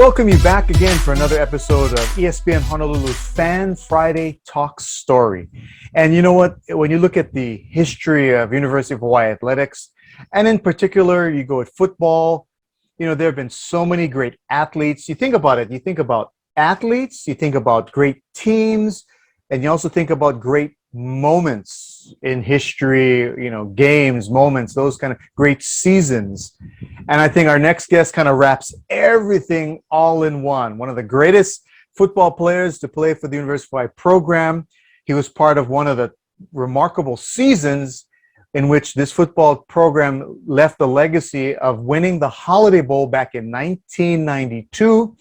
welcome you back again for another episode of ESPN Honolulu's Fan Friday Talk Story. And you know what? When you look at the history of University of Hawaii athletics, and in particular, you go at football, you know, there have been so many great athletes. You think about it, you think about athletes, you think about great teams, and you also think about great moments in history, you know, games, moments, those kind of great seasons. And I think our next guest kind of wraps everything all in one. One of the greatest football players to play for the University of Hawaii program. He was part of one of the remarkable seasons in which this football program left a legacy of winning the Holiday Bowl back in 1992.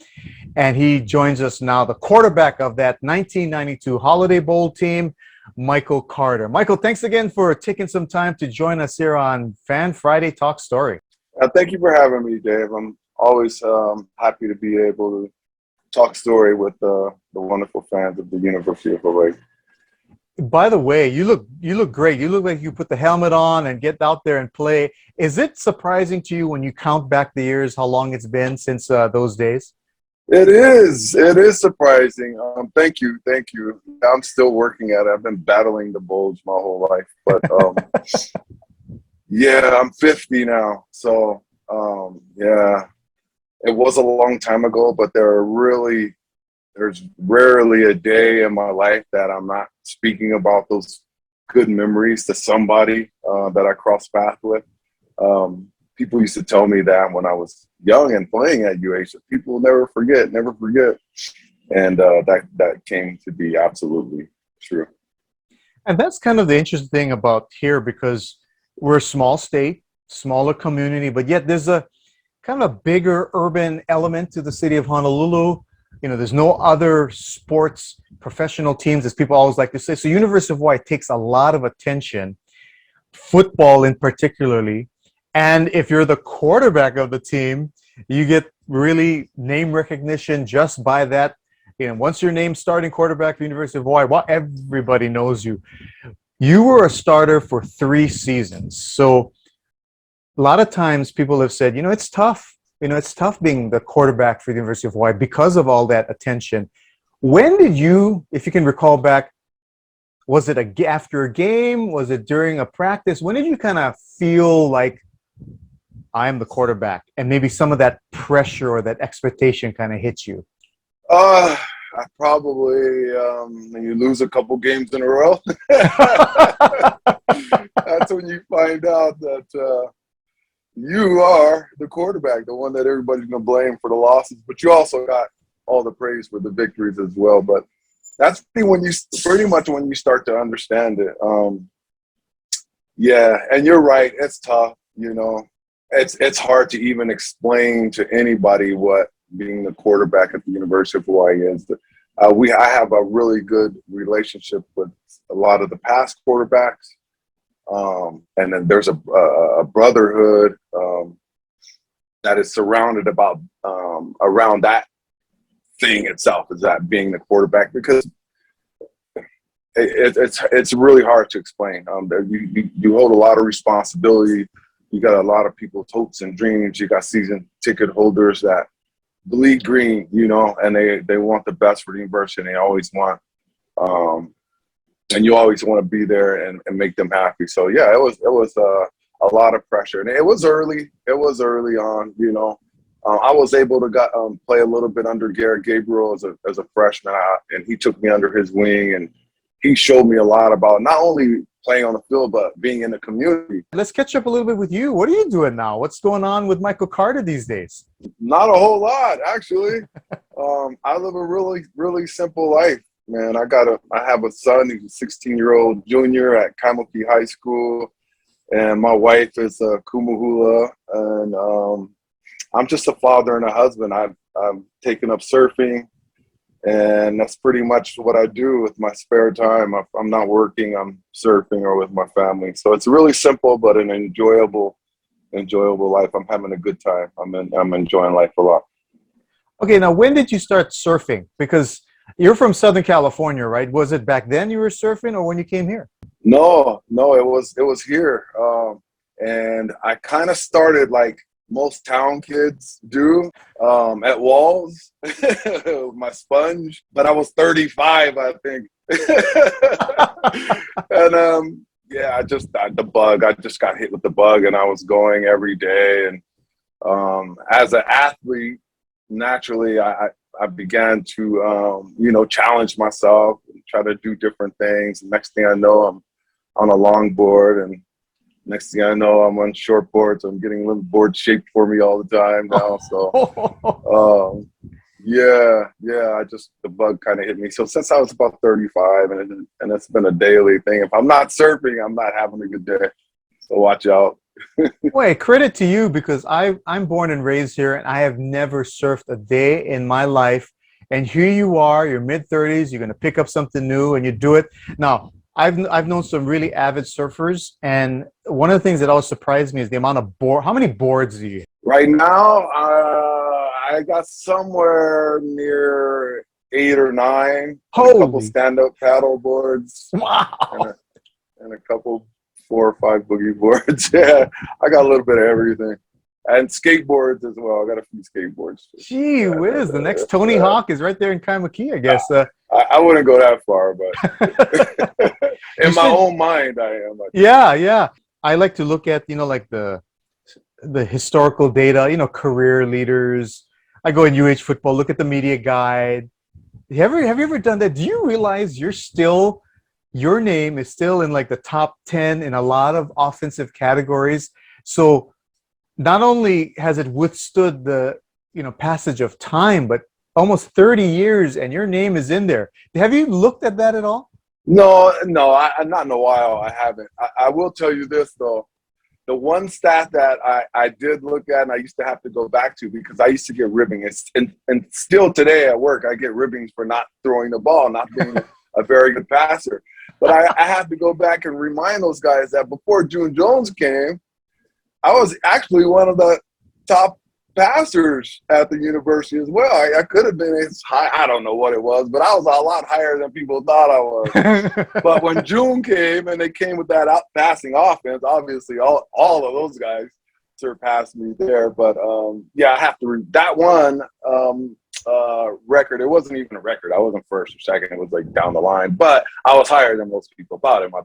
And he joins us now, the quarterback of that 1992 Holiday Bowl team, Michael Carter. Michael, thanks again for taking some time to join us here on Fan Friday Talk Story. Thank you for having me, Dave. I'm always happy to be able to talk story with the wonderful fans of the University of Hawaii. By the way, you look great. You look like you put the helmet on and get out there and play. Is it surprising to you when you count back the years, how long it's been since those days? It is. It is surprising. Thank you. I'm still working at it. I've been battling the bulge my whole life. But, yeah, I'm 50 now. So, yeah, it was a long time ago, but there's rarely a day in my life that I'm not speaking about those good memories to somebody that I crossed paths with. People used to tell me that when I was young and playing at UH, people will never forget. And that came to be absolutely true. And that's kind of the interesting thing about here, because we're a small state, smaller community, but yet there's a kind of bigger urban element to the city of Honolulu. You know, there's no other sports professional teams, as people always like to say. So University of Hawaii takes a lot of attention, football in particularly. And if you're the quarterback of the team, you get really name recognition just by that. You know, once your name's starting quarterback at the University of Hawaii, well, everybody knows you. You were a starter for 3 seasons. So a lot of times people have said, you know, it's tough. You know, it's tough being the quarterback for the University of Hawaii because of all that attention. When did you, if you can recall back, was it after a game? Was it during a practice? When did you kind of feel like, I'm the quarterback, and maybe some of that pressure or that expectation kind of hits you? I probably, when you lose a couple games in a row, that's when you find out that you are the quarterback, the one that everybody's going to blame for the losses, but you also got all the praise for the victories as well. But that's pretty much when you start to understand it. Yeah, and you're right. It's tough, you know. It's hard to even explain to anybody what being the quarterback at the University of Hawaii is. I have a really good relationship with a lot of the past quarterbacks, and then there's a brotherhood that is surrounded around that thing itself, is that being the quarterback, because it's really hard to explain. You hold a lot of responsibility. You got a lot of people's hopes and dreams. You got season ticket holders that bleed green, you know, and they want the best for the university. And they always want, and you always want to be there and make them happy. So yeah, it was a lot of pressure, and it was early. It was early on, you know. I was able to play a little bit under Garrett Gabriel as a freshman, and he took me under his wing, and he showed me a lot about not only playing on the field, but being in the community. Let's catch up a little bit with you. What are you doing now? What's going on with Michael Carter these days? Not a whole lot, actually. I live a really, really simple life, man. I have a son. He's a 16-year-old junior at Kaimuki High School, and my wife is a kumuhula, and I'm just a father and a husband. I've taken up surfing, and that's pretty much what I do with my spare time. If I'm not working, I'm surfing or with my family. So it's really simple, but an enjoyable life. I'm having a good time. I'm enjoying life a lot. Okay, now when did you start surfing? Because you're from Southern California, right? Was it back then you were surfing, or when you came here? No, it was here. And I kind of started like most town kids do at Walls with my sponge, but I was 35, I think. And yeah, I just got hit with the bug, and I was going every day. And as an athlete, naturally, I began to challenge myself and try to do different things. Next thing I know, I'm on a longboard, and next thing I know, I'm on short boards. I'm getting little boards shaped for me all the time now. So, yeah, the bug kind of hit me. So since I was about 35, and it's been a daily thing. If I'm not surfing, I'm not having a good day. So watch out. Wait, credit to you, because I'm born and raised here, and I have never surfed a day in my life. And here you are, you're mid-30s, you're going to pick up something new, and you do it. Now, I've known some really avid surfers, and one of the things that always surprised me is the amount of board. How many boards do you have? Right now, I got somewhere near 8 or 9. A couple Holy stand-up paddle boards, wow! and a couple 4 or 5 boogie boards. Yeah, I got a little bit of everything, and skateboards as well. I got a few skateboards. Gee whiz, the next Tony Hawk is right there in Kaimuki, I guess. I wouldn't go that far, but in my own mind, I am. Yeah. I like to look at, like the historical data, career leaders. I go in UH football, look at the media guide. Have you ever done that? Do you realize your name is still in like the top 10 in a lot of offensive categories? So not only has it withstood the, passage of time, but almost 30 years and your name is in there. Have you looked at that at all? No, not in a while. I haven't. I will tell you this though. The one stat that I did look at, and I used to have to go back to because I used to get ribbing. And still today at work, I get ribbings for not throwing the ball, not being a very good passer. But I have to go back and remind those guys that before June Jones came, I was actually one of the top passers at the university as well. I could have been as high. I don't know what it was, but I was a lot higher than people thought I was. But when June came and they came with that passing offense, obviously all of those guys surpassed me there. But yeah, I have to that one record. It wasn't even a record. I wasn't first or second. It was like down the line, but I was higher than most people thought in my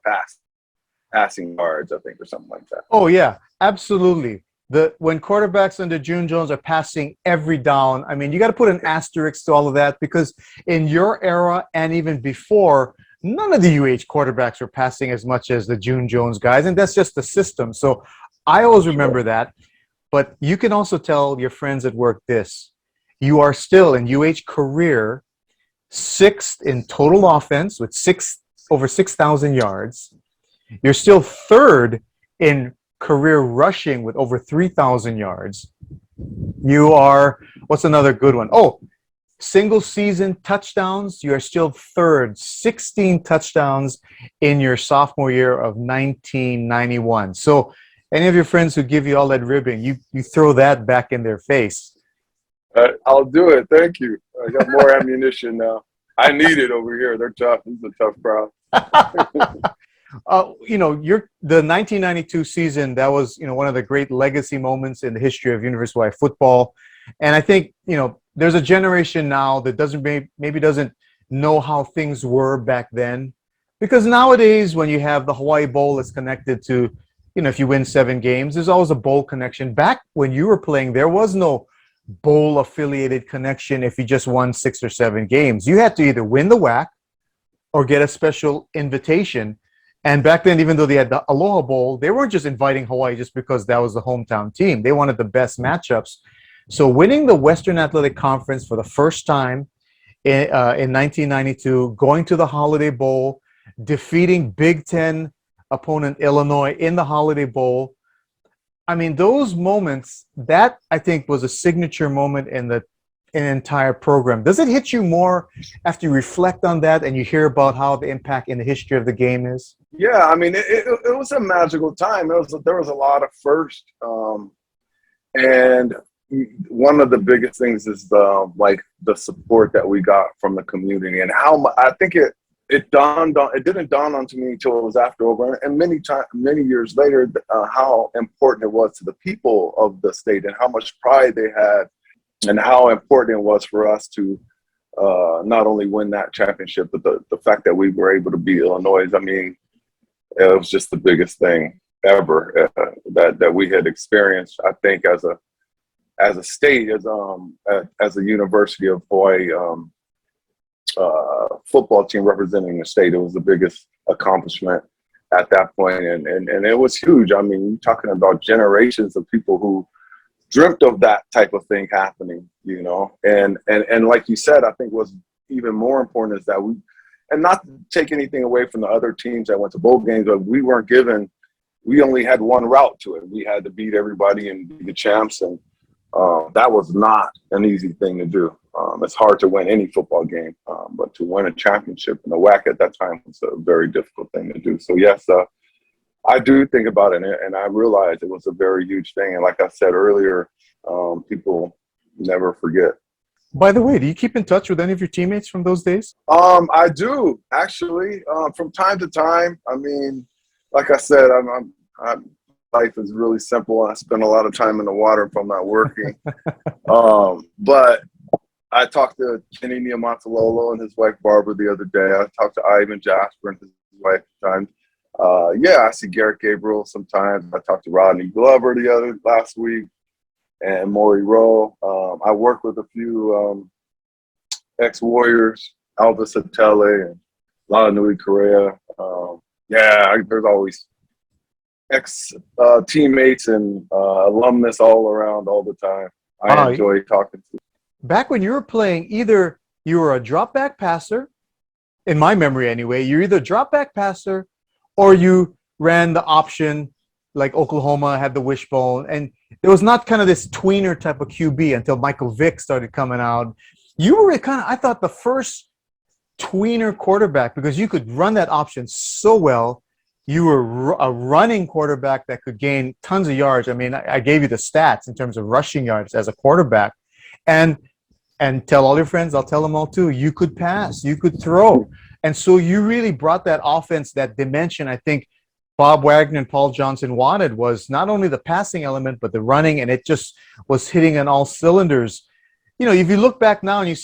passing yards, I think, or something like that. Oh yeah, absolutely. When quarterbacks under June Jones are passing every down, I mean, you got to put an asterisk to all of that, because in your era and even before, none of the UH quarterbacks were passing as much as the June Jones guys, and that's just the system. So I always remember that. But you can also tell your friends at work this: you are still in UH career 6th in total offense with over 6,000 yards. You're still 3rd in career rushing with over 3,000 yards. You are, what's another good one? Oh, single season touchdowns. You are still 3rd, 16 touchdowns in your sophomore year of 1991. So any of your friends who give you all that ribbing, you throw that back in their face. I'll do it. Thank you. I got more ammunition now. I need it over here. They're tough. This is a tough crowd. The 1992 season, that was, one of the great legacy moments in the history of University of Hawaii football. And I think, there's a generation now that maybe doesn't know how things were back then. Because nowadays, when you have the Hawaii Bowl that's connected to, if you win 7 games, there's always a bowl connection. Back when you were playing, there was no bowl affiliated connection if you just won 6 or 7 games. You had to either win the WAC or get a special invitation. And back then, even though they had the Aloha Bowl, they weren't just inviting Hawaii just because that was the hometown team. They wanted the best matchups. So winning the Western Athletic Conference for the first time in 1992, going to the Holiday Bowl, defeating Big Ten opponent Illinois in the Holiday Bowl. I mean, those moments, that I think was a signature moment in an entire program. Does it hit you more after you reflect on that and you hear about how the impact in the history of the game is? Yeah, I mean, it was a magical time. There was a lot of firsts, and one of the biggest things is the support that we got from the community, and how I think it didn't dawn onto me until it was after over, and many years later, how important it was to the people of the state and how much pride they had, and how important it was for us to not only win that championship, but the fact that we were able to beat Illinois. I mean, it was just the biggest thing ever that we had experienced. I think as a state, as a University of Hawaii football team representing the state, it was the biggest accomplishment at that point, and it was huge. I mean, you're talking about generations of people who dreamt of that type of thing happening, you know, and like you said, I think what's even more important is that and not to take anything away from the other teams that went to bowl games, but we only had one route to it. We had to beat everybody and be the champs, and that was not an easy thing to do. It's hard to win any football game, but to win a championship in the WAC at that time was a very difficult thing to do. So yes, I do think about it, and I realized it was a very huge thing. And like I said earlier, people never forget. By the way, do you keep in touch with any of your teammates from those days? I do actually, from time to time. I mean, like I said, life is really simple. I spend a lot of time in the water if I'm not working. But I talked to Kenny Niumatalolo and his wife Barbara the other day. I talked to Ivan Jasper and his wife at the time. I see Garrett Gabriel sometimes. I talked to Rodney Glover last week, and Maury Rowe. I work with a few ex-Warriors, Alvis Atele and Lanui Correa. There's always ex-teammates and alumnus all around all the time. I enjoy talking to them. Back when you were playing, either you were a drop back passer, in my memory anyway, you're either a drop back passer or you ran the option like Oklahoma had the wishbone. And it was not kind of this tweener type of QB until Michael Vick started coming out. You were I thought, the first tweener quarterback because you could run that option so well. You were a running quarterback that could gain tons of yards. I mean, I gave you the stats in terms of rushing yards as a quarterback. And tell all your friends, I'll tell them all too, you could pass, you could throw. And so you really brought that offense, that dimension. I think Bob Wagner and Paul Johnson wanted was not only the passing element, but the running, and it just was hitting on all cylinders. You know, if you look back now and you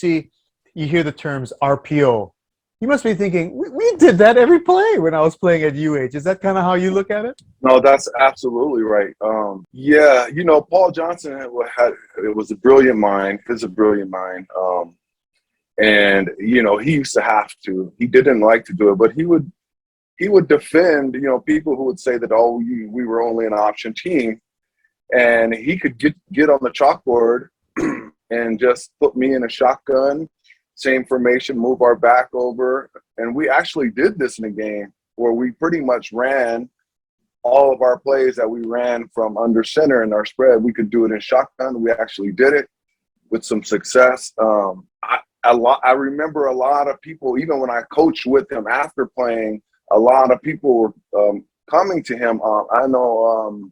hear the terms RPO, you must be thinking, we did that every play when I was playing at UH. Is that kind of how you look at it? No, that's absolutely right. Paul Johnson it was a brilliant mind. He's a brilliant mind. And, he used to have to. He didn't like to do it, but he would defend, people who would say that, we were only an option team. And he could get on the chalkboard and just put me in a shotgun, same formation, move our back over. And we actually did this in a game where we pretty much ran all of our plays that we ran from under center in our spread. We could do it in shotgun. We actually did it with some success. I remember a lot of people, even when I coached with him after playing, a lot of people were coming to him. I know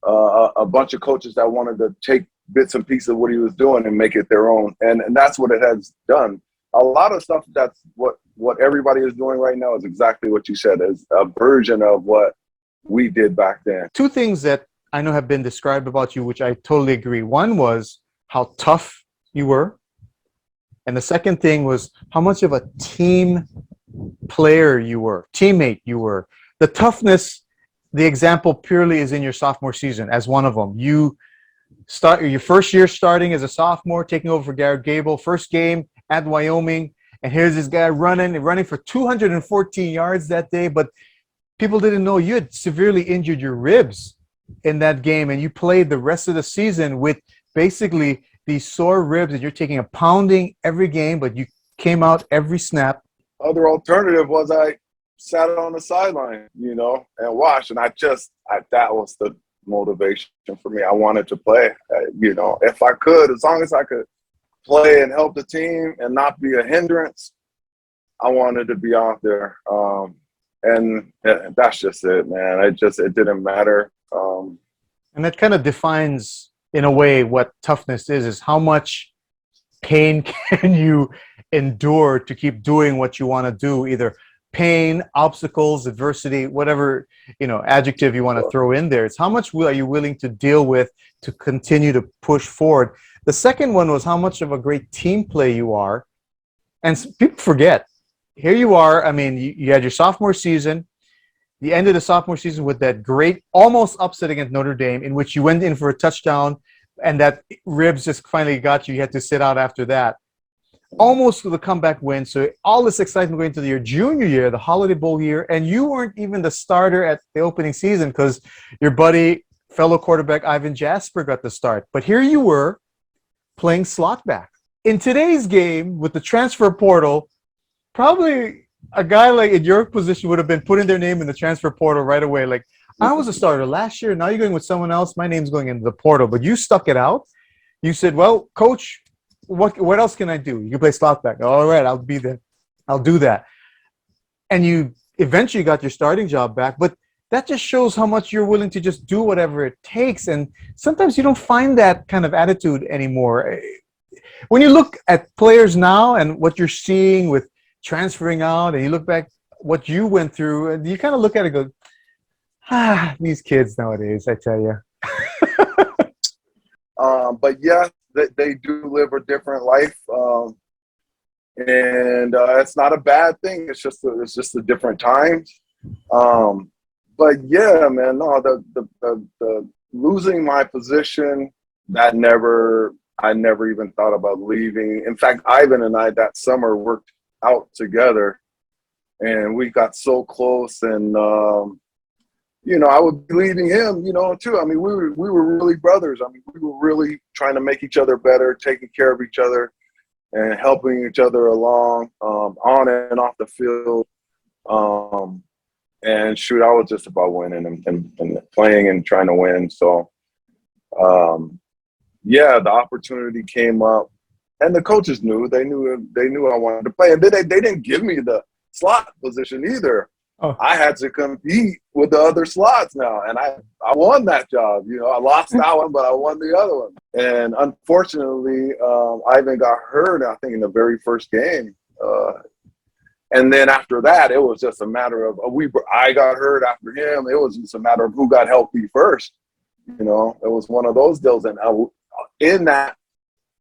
a bunch of coaches that wanted to take bits and pieces of what he was doing and make it their own. And that's what it has done. A lot of stuff that's what everybody is doing right now is exactly what you said, is a version of what we did back then. Two things that I know have been described about you, which I totally agree. One was how tough you were. And the second thing was how much of a team player you were, teammate you were. The toughness, the example purely is in your sophomore season as one of them. You start your first year starting as a sophomore, taking over for Garrett Gable, first game at Wyoming, and here's this guy running for 214 yards that day, but people didn't know you had severely injured your ribs in that game, and you played the rest of the season with basically these sore ribs, and you're taking a pounding every game, but you came out every snap. Other alternative was I sat on the sideline, and watched, and that was the motivation for me. I wanted to play, if I could, as long as I could play and help the team and not be a hindrance, I wanted to be out there. And that's just it, man. It didn't matter. And that kind of defines, in a way, what toughness is how much pain can you endure to keep doing what you want to do, either pain, obstacles, adversity, whatever, adjective you want to throw in there. It's how much are you willing to deal with to continue to push forward. The second one was how much of a great team play you are. And people forget, here you are. I mean, you had your sophomore season, the end of the sophomore season with that great almost upset against Notre Dame, in which you went in for a touchdown and that ribs just finally got you. You had to sit out after that. Almost the comeback win. So all this excitement going into your junior year, the Holiday Bowl year, and you weren't even the starter at the opening season because your buddy, fellow quarterback Ivan Jasper got the start. But here you were playing slot back. In today's game with the transfer portal, probably a guy like in your position would have been putting their name in the transfer portal right away. Like, I was a starter last year. Now you're going with someone else. My name's going into the portal. But you stuck it out. You said, well, coach, what else can I do? You can play slot back. All right, I'll be there. I'll do that. And you eventually got your starting job back. But that just shows how much you're willing to just do whatever it takes. And sometimes you don't find that kind of attitude anymore. When you look at players now and what you're seeing with transferring out, and you look back what you went through, and you kind of look at it and go, these kids nowadays, I tell you. But yeah, they do live a different life, and it's not a bad thing. It's just a different times. But yeah, man, no, the losing my position, I never even thought about leaving. In fact, Ivan and I that summer worked out together, and we got so close. And I would be leading him, too. I mean, we were really brothers. I mean, we were really trying to make each other better, taking care of each other, and helping each other along on and off the field. And shoot, I was just about winning and playing and trying to win. So, yeah, the opportunity came up, and the coaches knew. They knew I wanted to play, and they didn't give me the slot position either. Oh. I had to compete with the other slots now, and I won that job. I lost that one, but I won the other one. And unfortunately, Ivan got hurt, I think, in the very first game. And then after that, it was just a matter of I got hurt after him. It was just a matter of who got healthy first. It was one of those deals. And in that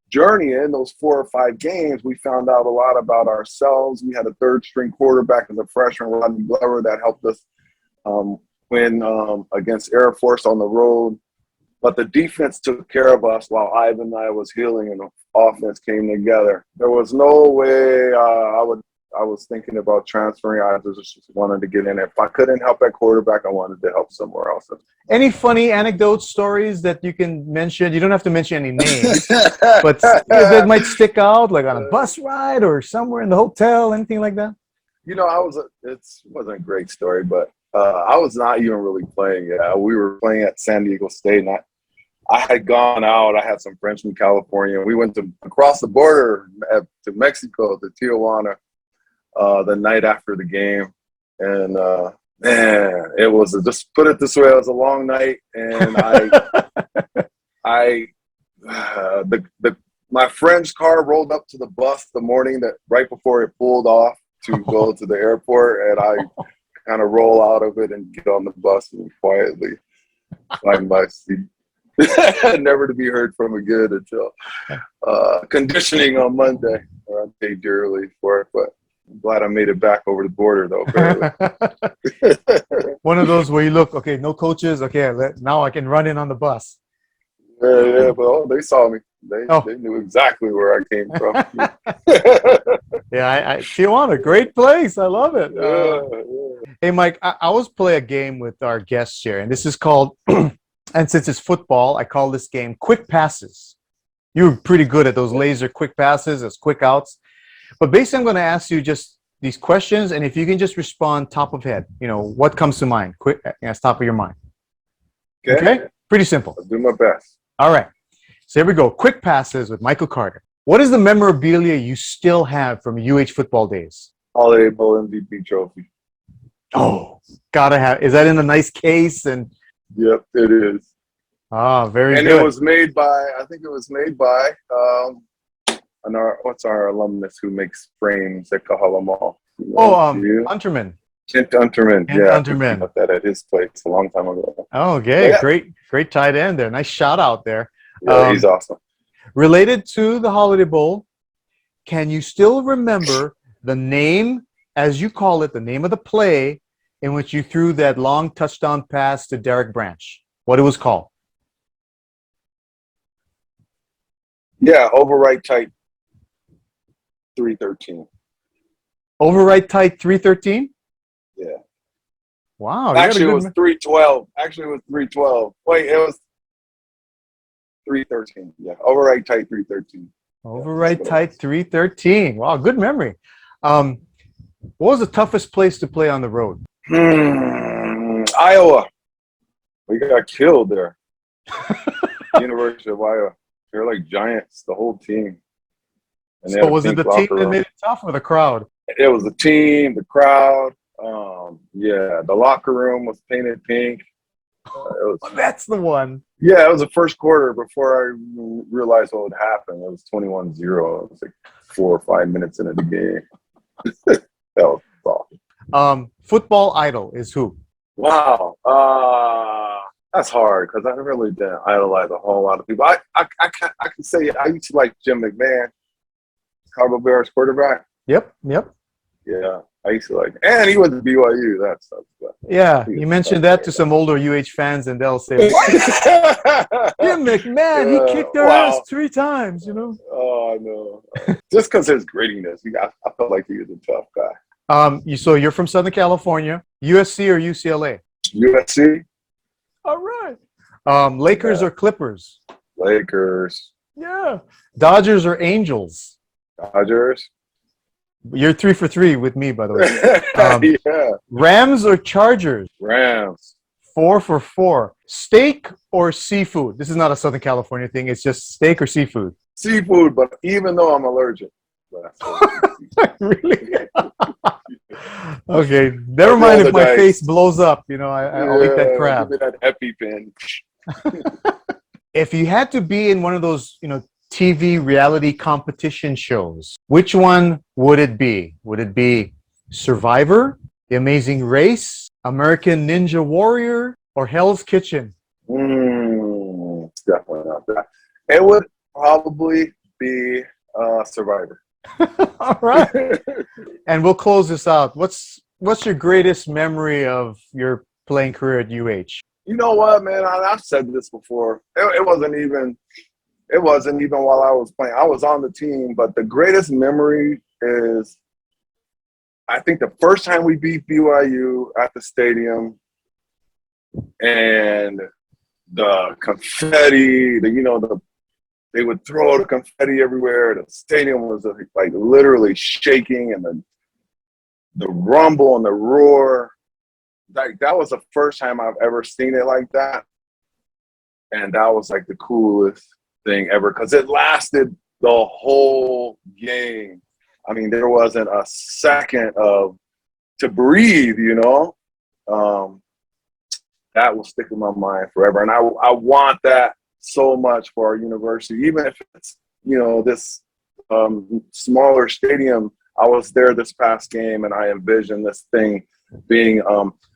journey, in those 4 or 5 games, we found out a lot about ourselves. We had a third-string quarterback as a freshman, Rodney Glover, that helped us win against Air Force on the road. But the defense took care of us while Ivan and I was healing, and the offense came together. There was no way I was thinking about transferring. I just wanted to get in. If I couldn't help at quarterback, I wanted to help somewhere else. Any funny anecdotes, stories that you can mention? You don't have to mention any names, but that might stick out, like on a bus ride or somewhere in the hotel, anything like that? It wasn't a great story, but I was not even really playing yet. We were playing at San Diego State, and I had gone out. I had some friends from California. We went across the border to Mexico, to Tijuana, the night after the game. And man, it was, just put it this way, it was a long night. And my friend's car rolled up to the bus the morning right before it pulled off to go to the airport. And I kind of roll out of it and get on the bus and quietly find my seat. Never to be heard from again until conditioning on Monday. I paid dearly for it, but I'm glad I made it back over the border, though. One of those where you look, okay, no coaches. Okay, now I can run in on the bus. Yeah, well, they saw me. They knew exactly where I came from. Yeah, Tijuana, great place. I love it. Hey, Mike, I always play a game with our guests here, and this is called, and since it's football, I call this game Quick Passes. You're pretty good at those laser quick passes, as quick outs. But basically, I'm going to ask you just these questions, and if you can just respond top of head, what comes to mind, quick, top of your mind. Okay? Pretty simple. I'll do my best. All right. So here we go. Quick passes with Michael Carter. What is the memorabilia you still have from UH football days? Holiday Bowl MVP trophy. Oh, gotta have. Is that in a nice case? And yep, it is. Ah, very good. And it was made by, I think it was made by, what's our alumnus who makes frames at Kahala Mall? You know, Oh, you? Unterman. Kent Unterman. And Yeah, I Unterman. got that at his place a long time ago. Okay, Yeah, great tight end there. Nice shout out there. yeah, he's awesome. Related to the Holiday Bowl, can you still remember the name, as you call it, the name of the play in which you threw that long touchdown pass to Darrick Branch? What it was called? Yeah, overright tight 313. Overright tight 313? Yeah. Wow, you got a Actually, it good was 312. Actually, it was 312. Wait, it was 313. Yeah, overright tight 313. overright tight 313. Wow, good memory. What was the toughest place to play on the road? Iowa. We got killed there. University of Iowa. They're like giants, the whole team. And they So had a was it pink the team locker that room. made it tough or the crowd? It was the team, the crowd. Yeah, the locker room was painted pink. That's the one. Yeah, it was the first quarter before I realized what would happen. It was 21-0. It was like 4 or 5 minutes into the game. That was awesome. Football idol is who? Wow. That's hard because I really didn't idolize a whole lot of people. I can say I used to like Jim McMahon, Chicago Bears quarterback. Yep. Yeah, I used to like, and he went to BYU. That stuff. Yeah, you mentioned that to some older UH fans, and they'll say, "What? Jim McMahon, he kicked their ass 3 times." You know. Oh, I know. Just because his grittiness, I felt like he was a tough guy. So you're from Southern California, USC or UCLA? USC. All right. Lakers or Clippers? Lakers. Yeah. Dodgers or Angels? Dodgers. You're 3 for 3 with me, by the way. Yeah. Rams or Chargers? Rams. 4 for 4. Steak or seafood? This is not a Southern California thing. It's just steak or seafood. Seafood, but even though I'm allergic. Really? Okay. Never mind if my face blows up. You know, I'll eat that crab. Give me that EpiPen. If you had to be in one of those, TV reality competition shows, which one would it be? Would it be Survivor, The Amazing Race, American Ninja Warrior, or Hell's Kitchen? It's definitely not that. It would probably be Survivor. All right. And we'll close this out. What's your greatest memory of your playing career at UH? You know what, man? I've said this before. It wasn't even while I was playing. I was on the team, but the greatest memory is, I think, the first time we beat BYU at the stadium, and the confetti, they would throw the confetti everywhere. The stadium was like literally shaking, and the rumble and the roar. Like, that was the first time I've ever seen it like that. And that was like the coolest thing ever, because it lasted the whole game. I mean, there wasn't a second to breathe, that will stick in my mind forever. And I want that so much for our university, even if it's, this smaller stadium. I was there this past game, and I envisioned this thing being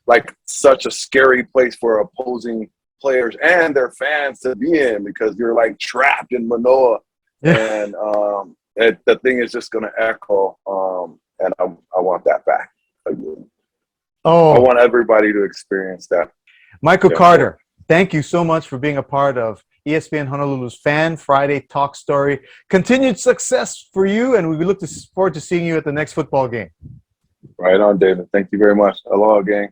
like such a scary place for opposing players and their fans to be in, because you're like trapped in Manoa. And the thing is just going to echo, and I want that back again. I want everybody to experience that. Michael Carter, thank you so much for being a part of ESPN Honolulu's Fan Friday Talk Story. Continued success for you, and we look forward to seeing you at the next football game. Right on, David. Thank you very much. Aloha, gang.